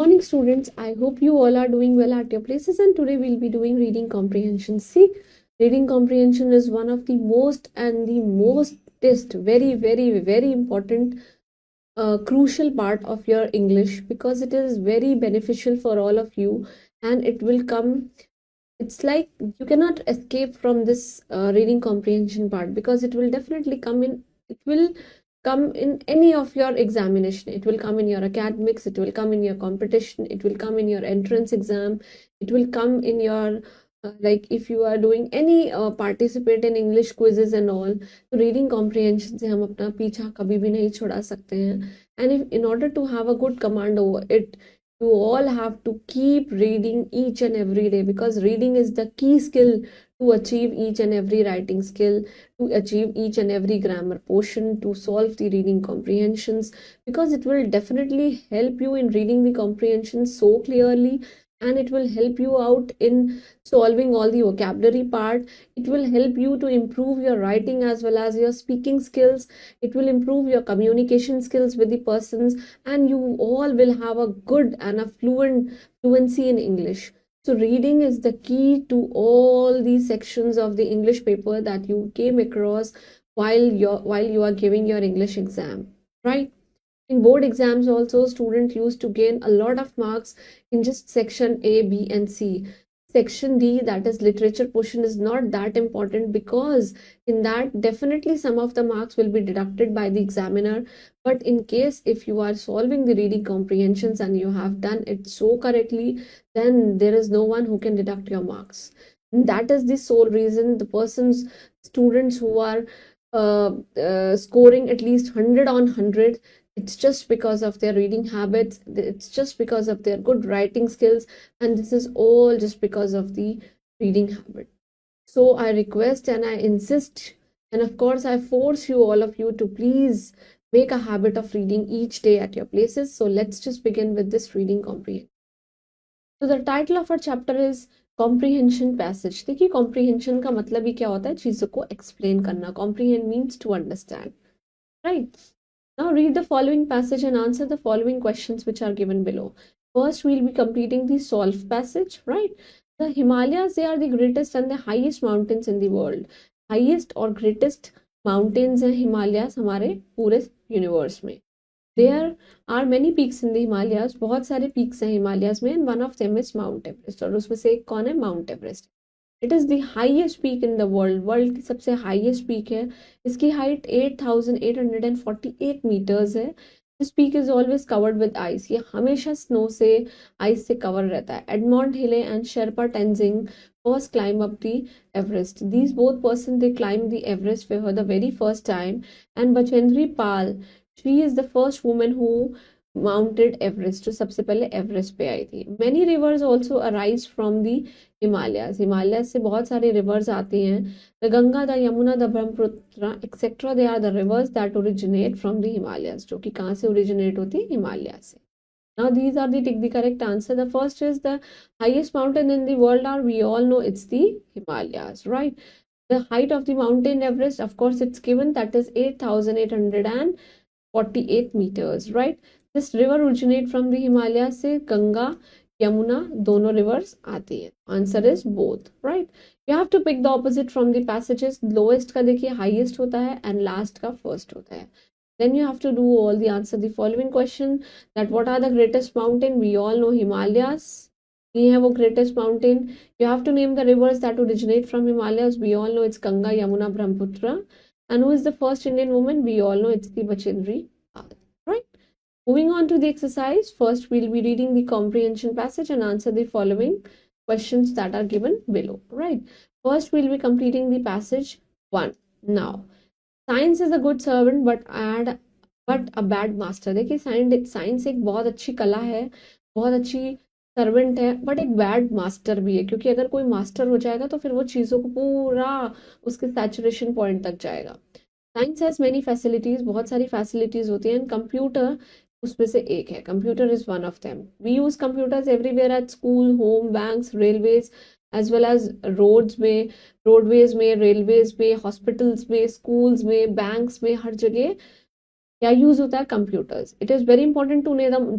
morning, students. I hope you all are doing well at your places, and today we'll be doing reading comprehension. See, reading comprehension is one of the most very important crucial part of your English because it is very beneficial for all of you, and it will come. It's like you cannot escape from this reading comprehension part because it will definitely come in. It will come in any of your examination. It will come in your academics, it will come in your competition, it will come in your entrance exam, it will come in your like if you are doing any participate in English quizzes and all. तो reading comprehension से हम अपना पीछा कभी भी नहीं छुड़ा सकते हैं. And if in order to have a good command over it, you all have to keep reading each and every day, because reading is the key skill to achieve each and every writing skill, to achieve each and every grammar portion, to solve the reading comprehensions, because it will definitely help you in reading the comprehensions so clearly, and it will help you out in solving all the vocabulary part. It will help you to improve your writing as well as your speaking skills. It will improve your communication skills with the persons, and you all will have a good and a fluency in English. So reading is the key to all these sections of the English paper that you came across while you are giving your English exam, right? In board exams also, students used to gain a lot of marks in just section A, B, and C. Section D, that is literature portion, is not that important because in that definitely some of the marks will be deducted by the examiner. But in case if you are solving the reading comprehensions and you have done it so correctly, then there is no one who can deduct your marks. And that is the sole reason the students who are scoring at least 100 on 100, it's just because of their reading habits, it's just because of their good writing skills, and this is all just because of the reading habit. So I request and I insist, and of course I force you, all of you, to please make a habit of reading each day at your places. So let's just begin with this reading comprehension. So the title of our chapter is comprehension passage. देखिए comprehension का मतलब ही क्या होता है, चीजों को explain करना. Comprehend means to understand, right? Now read the following passage and answer the following questions which are given below. First, we'll be completing the solve passage, right? The Himalayas, they are the greatest and the highest mountains in the world. Highest or greatest mountains हैं Himalayas हमारे पूरे universe में. There are many peaks in the Himalayas. बहुत सारे peaks हैं Himalayas में, and one of them is Mount Everest. और उसमें से एक कौन है? Mount Everest. It is the highest peak in the world. World की सबसे highest peak है. इसकी height 8,848 meters है. This peak is always covered with ice. ये हमेशा snow से ice से cover रहता है. Edmond Hillary and Sherpa Tenzing first climb up the Everest. These both persons, they climbed the Everest for the very first time. And Bachendri Pal, she is the first woman who mounted Everest. तो सबसे पहले Everest पे आई थी. Many rivers also arise from the Himalayas. Himalayas से बहुत सारे rivers आती हैं. The Ganga, the Yamuna, the Brahmaputra, etc. They are the rivers that originate from the Himalayas. जो कि कहाँ से originate होती है? Himalayas से. Now these are the correct answer. The first is the highest mountain in the world are, we all know it's the Himalayas, right? The height of the mountain Everest, of course, it's given, that is 8,848 meters, right? This river originate from the Himalayas से गंगा यमुना दोनों rivers आती है. Answer is both, right? You have to pick the opposite from the passages. Lowest का देखिए highest होता है and last का first होता है. Then you have to do all the answer the following question, that what are the greatest mountain? We all know Himalayas. ये है वो greatest mountain. You have to name the rivers that originate from Himalayas. We all know it's Ganga, Yamuna, Brahmaputra. And who is the first Indian woman? We all know it's the Bachendri Pal, right? Moving on to the exercise, first we'll be reading the comprehension passage and answer the following questions that are given below, right? First, we'll be completing the passage 1. Now, science is a good servant but a bad master. देखिए science एक बहुत अच्छी कला है, बहुत अच्छी servant है, but एक बैड मास्टर भी है, क्योंकि अगर कोई मास्टर हो जाएगा तो फिर वो चीज़ों को पूरा उसके सैचुरेशन पॉइंट तक जाएगा. साइंस हैज मेनी फैसिलिटीज, बहुत सारी फैसिलिटीज होती हैं. कंप्यूटर उसमें से एक है. Computer is one of them. We use computers everywhere, at school, home, banks, railways, as well as roadways में, रेलवेज में, हॉस्पिटल्स में, स्कूल्स में, बैंक्स में, हर जगह क्या यूज होता है? Computers. It is very important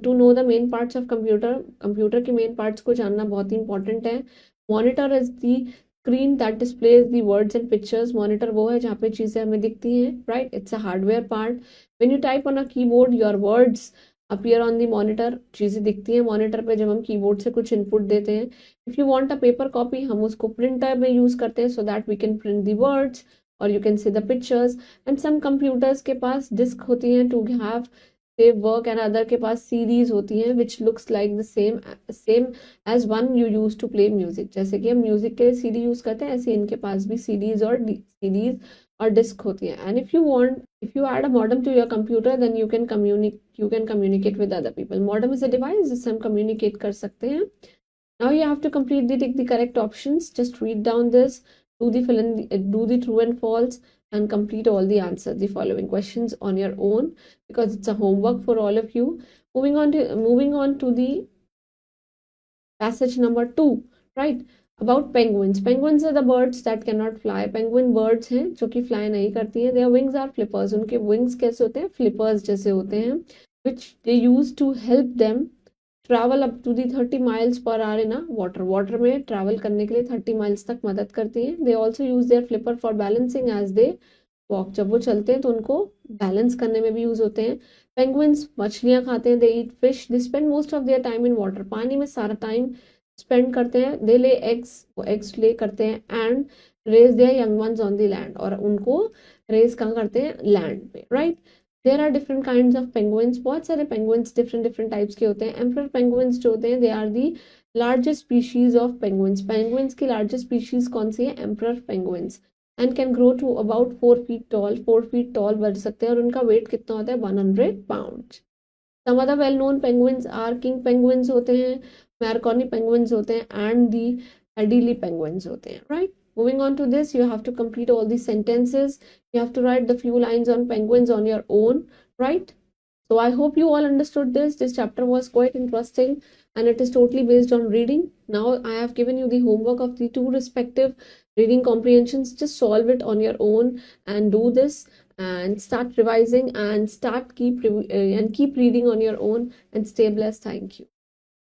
to know the main parts of computer. Computer के मेन पार्ट्स को जानना बहुत ही इंपॉर्टेंट है. Monitor is the screen that displays the words and pictures. Monitor वो है जहाँ पे चीजें हमें दिखती हैं, right? It's a hardware part. When you type on a keyboard your words appear on the monitor. चीजें दिखती हैं मॉनिटर पे जब हम कीबोर्ड से कुछ इनपुट देते हैं. If you want a paper copy, हम उसको प्रिंटर में यूज करते हैं so that we can print the words और you can see the pictures. And some computers के पास डिस्क होती हैं to have save work, and other के पास सीडीज होती हैं which looks like the same as one you use to play music. जैसे कि हम म्यूजिक के लिए सीडी यूज करते हैं, ऐसे इनके पास भी सीडीज और डिस्क होती हैं. And if you add a modem to your computer then you can communicate with other people. Modem is a device जिससे हम communicate कर सकते हैं. Now you have to completely take the correct options. Just read down this, do the true and false, and complete all the answers, the following questions on your own, because it's a homework for all of you. Moving on to the passage number 2, right? About penguins. Penguins are the birds that cannot fly. Penguin birds हैं जो कि fly नहीं करती हैं. Their wings are flippers. उनके wings कैसे होते हैं? Flippers जैसे होते हैं, which they use to help them travel up to the 30 miles per hour in water. Water में ट्रैवल करने के लिए 30 miles तक मदद करती हैं. They also use their flipper for balancing as they walk. जब वो चलते हैं तो उनको बैलेंस करने में भी यूज होते हैं. पेंगुइन्स मछलियां खाते हैं. They eat fish. They spend most of their time in water. पानी में सारा टाइम स्पेंड करते हैं. दे ले एग्स. वो एग्स ले करते हैं and raise their young ones on the land. और उनको रेज कहाँ करते हैं? लैंड पे, right? There are different kind of penguins. बहुत सारे पेंगुइन्स डिफरेंट टाइप्स के होते हैं. एम्परर पेंगुइन्स जो होते हैं they are the largest species of penguins. Penguins की लार्जेस्ट स्पीशीज कौन सी है? Emperor penguins. And can grow to about 4 feet tall. 4 feet tall बढ़ सकते हैं और उनका वेट कितना होता है? 100 pounds. Some other well known penguins are king penguins होते हैं, मैरकॉनी पेंगुइन्स होते हैं एंड दी एडीली पेंगुइन्स होते हैं, right? Moving on to this, you have to complete all these sentences. You have to write the few lines on penguins on your own, right? So I hope you all understood this. This chapter was quite interesting and it is totally based on reading. Now I have given you the homework of the 2 respective reading comprehensions. Just solve it on your own and do this and start revising and keep reading on your own and stay blessed. Thank you.